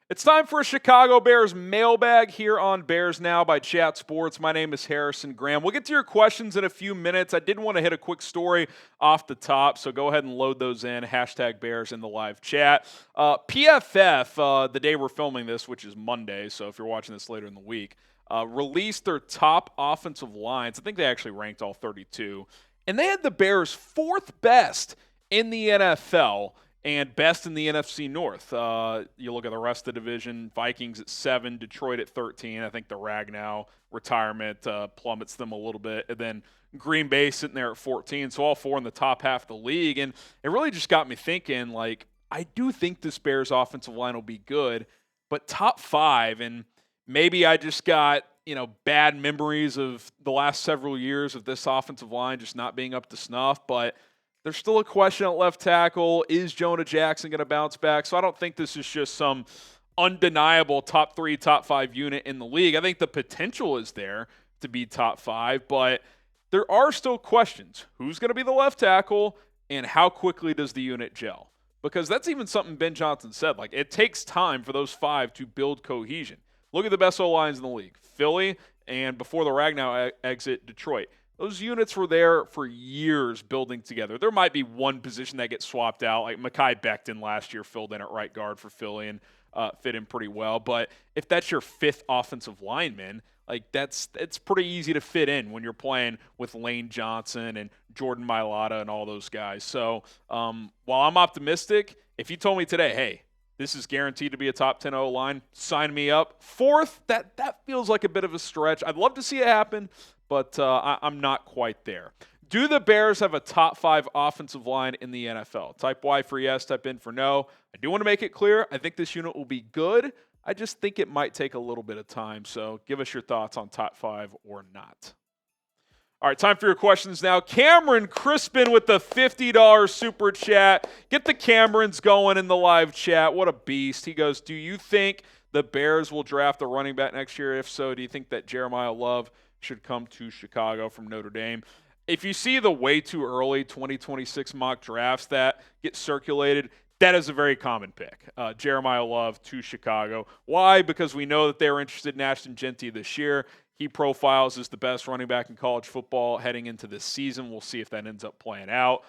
It's time for a Chicago Bears mailbag here on Bears Now by Chat Sports. My name is Harrison Graham. We'll get to your questions in a few minutes. I did want to hit a quick story off the top, so go ahead and load those in. Hashtag Bears in the live chat. PFF, the day we're filming this, which is Monday, so if you're watching this later in the week, released their top offensive lines. I think they actually ranked all 32. And they had the Bears fourth best in the NFL and best in the NFC North. You look at the rest of the division, Vikings at 7, Detroit at 13. I think the Ragnow retirement plummets them a little bit. And then Green Bay sitting there at 14. So all four in the top half of the league. And it really just got me thinking, like, I do think this Bears offensive line will be good, but top 5, and maybe I just got, bad memories of the last several years of this offensive line just not being up to snuff, but there's still a question at left tackle. Is Jonah Jackson going to bounce back? So I don't think this is just some undeniable top 3, top 5 unit in the league. I think the potential is there to be top 5, but there are still questions. Who's going to be the left tackle, and how quickly does the unit gel? Because that's even something Ben Johnson said. Like, it takes time for those 5 to build cohesion. Look at the best O-lines in the league. Philly, and before the Ragnow exit, Detroit. Those units were there for years building together. There might be one position that gets swapped out, like Mekhi Becton last year filled in at right guard for Philly and fit in pretty well. But if that's your 5th offensive lineman, like it's pretty easy to fit in when you're playing with Lane Johnson and Jordan Mailata and all those guys. So while I'm optimistic, if you told me today, hey, this is guaranteed to be a top 10 O-line, sign me up. 4th, that feels like a bit of a stretch. I'd love to see it happen, but I'm not quite there. Do the Bears have a top 5 offensive line in the NFL? Type Y for yes, type in for no. I do want to make it clear, I think this unit will be good. I just think it might take a little bit of time, so give us your thoughts on top 5 or not. All right, time for your questions now. Cameron Crispin with the $50 super chat. Get the Camerons going in the live chat. What a beast. He goes, do you think the Bears will draft a running back next year? If so, do you think that Jeremiah Love should come to Chicago from Notre Dame? If you see the way too early 2026 mock drafts that get circulated, that is a very common pick. Jeremiah Love to Chicago. Why? Because we know that they were interested in Ashton Jeanty this year. He profiles as the best running back in college football heading into this season. We'll see if that ends up playing out.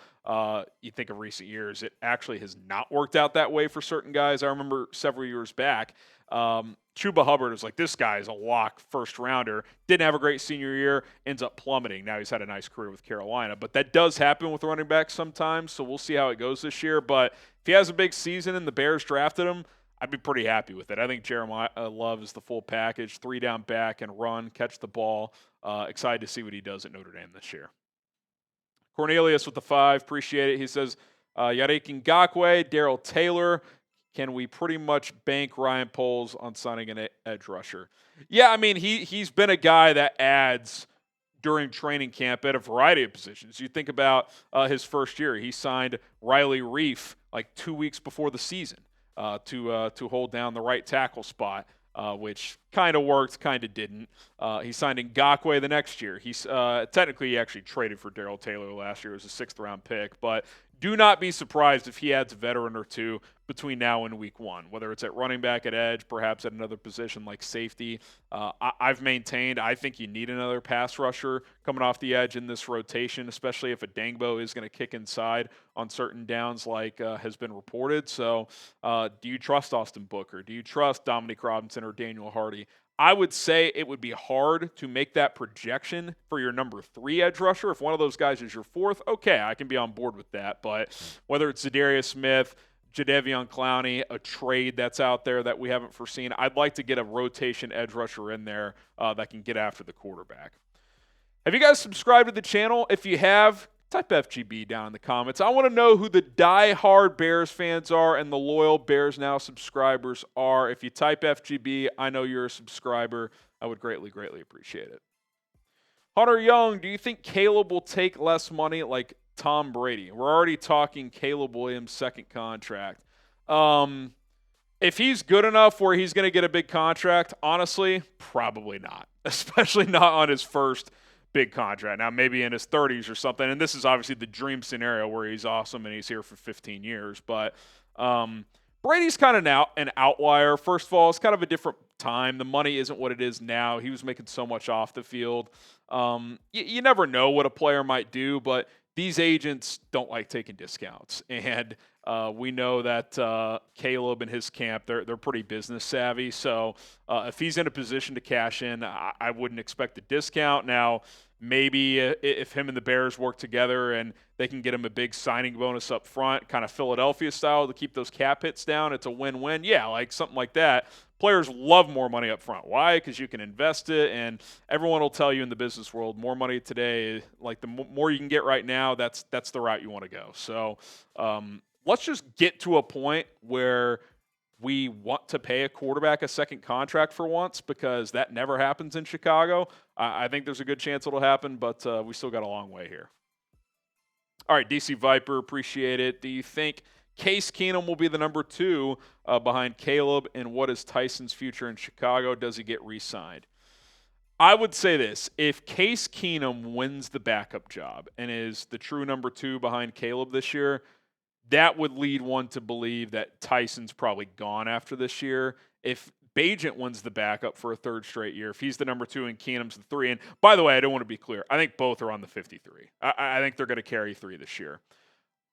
You think of recent years, it actually has not worked out that way for certain guys. I remember several years back, Chuba Hubbard was like, this guy is a lock first rounder. Didn't have a great senior year, ends up plummeting. Now he's had a nice career with Carolina. But that does happen with running backs sometimes, so we'll see how it goes this year. But if he has a big season and the Bears drafted him, I'd be pretty happy with it. I think Jeremiah Love is the full package, 3 down back and run, catch the ball. Excited to see what he does at Notre Dame this year. Cornelius with the 5, appreciate it. He says, Yannick Ngakoue, Darrell Taylor, can we pretty much bank Ryan Poles on signing an edge rusher? Yeah, I mean, he's been a guy that adds during training camp at a variety of positions. You think about his first year. He signed Riley Reif like 2 weeks before the season. To hold down the right tackle spot, which kind of worked, kind of didn't. He signed Ngakoue the next year. He's technically he actually traded for Darrell Taylor last year as a 6th-round pick, but do not be surprised if he adds a veteran or two between now and week 1, whether it's at running back, at edge, perhaps at another position like safety. I've maintained I think you need another pass rusher coming off the edge in this rotation, especially if a Dangbo is going to kick inside on certain downs like has been reported. So do you trust Austin Booker? Do you trust Dominique Robinson or Daniel Hardy? I would say it would be hard to make that projection for your number 3 edge rusher. If one of those guys is your 4th, okay, I can be on board with that. But whether it's Za'Darius Smith, Jadeveon Clowney, a trade that's out there that we haven't foreseen, I'd like to get a rotation edge rusher in there that can get after the quarterback. Have you guys subscribed to the channel? If you have, type FGB down in the comments. I want to know who the die-hard Bears fans are and the loyal Bears Now subscribers are. If you type FGB, I know you're a subscriber. I would greatly, greatly appreciate it. Hunter Young, do you think Caleb will take less money like Tom Brady? We're already talking Caleb Williams' 2nd contract. If he's good enough where he's going to get a big contract, honestly, probably not, especially not on his first big contract. Now, maybe in his 30s or something, and this is obviously the dream scenario where he's awesome and he's here for 15 years. But Brady's kind of now an outlier. First of all, it's kind of a different time. The money isn't what it is now. He was making so much off the field. You never know what a player might do, but these agents don't like taking discounts. And we know that Caleb and his camp, they're pretty business savvy. So if he's in a position to cash in, I wouldn't expect a discount. Now, maybe if him and the Bears work together and they can get him a big signing bonus up front, kind of Philadelphia style, to keep those cap hits down, it's a win-win. Yeah, like something like that. Players love more money up front. Why? Because you can invest it, and everyone will tell you in the business world, more money today, like the more you can get right now, that's the route you want to go. So let's just get to a point where we want to pay a quarterback a second contract for once, because that never happens in Chicago. I think there's a good chance it'll happen, but we still got a long way here. All right, DC Viper, appreciate it. Do you think Case Keenum will be the number 2 behind Caleb, and what is Tyson's future in Chicago? Does he get re-signed? I would say this. If Case Keenum wins the backup job and is the true number 2 behind Caleb this year, that would lead one to believe that Tyson's probably gone after this year. If Bagent wins the backup for a third straight year, if he's the number 2 and Keenum's the 3, and by the way, I don't want to be clear. I think both are on the 53. I think they're going to carry 3 this year.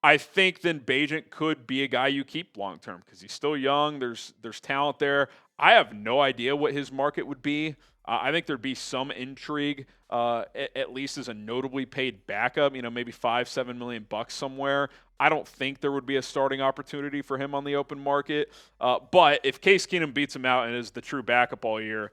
I think then Bagent could be a guy you keep long-term because he's still young. There's talent there. I have no idea what his market would be. I think there'd be some intrigue, at least as a notably paid backup, maybe $5-7 million somewhere. I don't think there would be a starting opportunity for him on the open market. But if Case Keenum beats him out and is the true backup all year,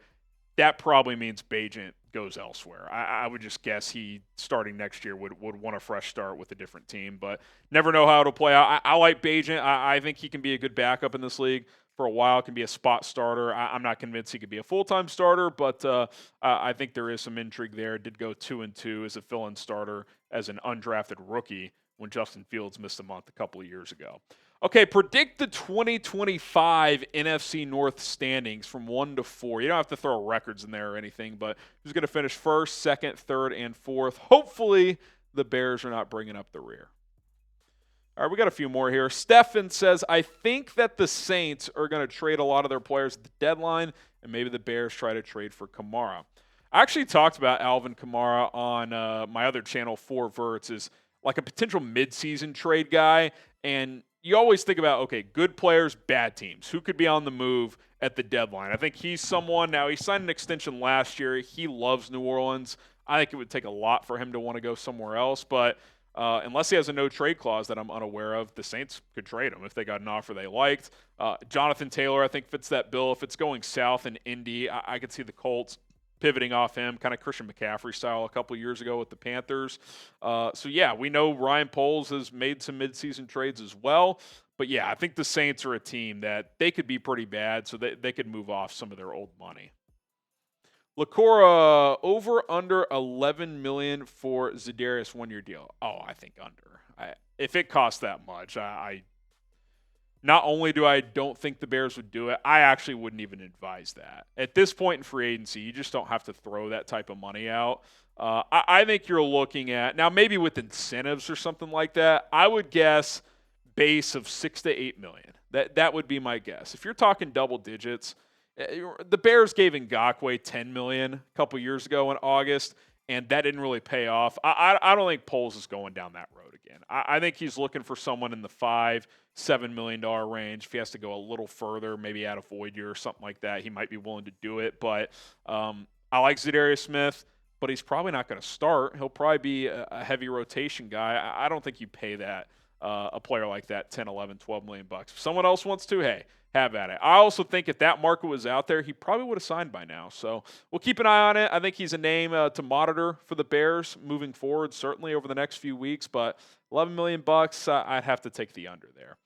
that probably means Bagent goes elsewhere. I would just guess he, starting next year, would want a fresh start with a different team. But never know how it'll play out. I like Bagent. I think he can be a good backup in this league for a while, can be a spot starter. I'm not convinced he could be a full-time starter, but I think there is some intrigue there. Did go 2-2 as a fill-in starter as an undrafted rookie when Justin Fields missed a month a couple of years ago. Okay, predict the 2025 NFC North standings from 1 to 4. You don't have to throw records in there or anything, but who's going to finish first, second, third, and fourth? Hopefully the Bears are not bringing up the rear. All right, we got a few more here. Stefan says, I think that the Saints are going to trade a lot of their players at the deadline, and maybe the Bears try to trade for Kamara. I actually talked about Alvin Kamara on my other channel, 4 Verts, as like a potential midseason trade guy, and you always think about, okay, good players, bad teams. Who could be on the move at the deadline? I think he's someone. Now, he signed an extension last year. He loves New Orleans. I think it would take a lot for him to want to go somewhere else, but unless he has a no-trade clause that I'm unaware of, the Saints could trade him if they got an offer they liked. Jonathan Taylor, I think, fits that bill. If it's going south in Indy, I could see the Colts pivoting off him, kind of Christian McCaffrey style a couple years ago with the Panthers. So, yeah, we know Ryan Poles has made some midseason trades as well. But, yeah, I think the Saints are a team that they could be pretty bad, so they could move off some of their old money. LaCora, over under $11 million for Za'Darius 1-year deal. Oh, I think under. If it costs that much, not only do I don't think the Bears would do it, I actually wouldn't even advise that. At this point in free agency, you just don't have to throw that type of money out. I think you're looking at, now maybe with incentives or something like that, I would guess base of $6 to $8 million. That would be my guess. If you're talking double digits, the Bears gave Ngakoue $10 million a couple years ago in August, and that didn't really pay off. I don't think Poles is going down that road again. I think he's looking for someone in the $5-7 million range. If he has to go a little further, maybe add a void year or something like that, he might be willing to do it. But I like Za'Darius Smith, but he's probably not going to start. He'll probably be a heavy rotation guy. I don't think you pay that a player like that 10, 11, 12 million bucks. If someone else wants to, hey, have at it. I also think if that market was out there, he probably would have signed by now. So we'll keep an eye on it. I think he's a name to monitor for the Bears moving forward, certainly over the next few weeks. But $11 million, I'd have to take the under there.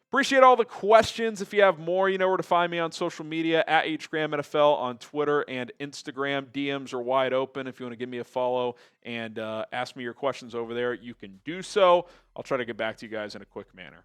Appreciate all the questions. If you have more, you know where to find me on social media, at HGramNFL on Twitter and Instagram. DMs are wide open. If you want to give me a follow and ask me your questions over there, you can do so. I'll try to get back to you guys in a quick manner.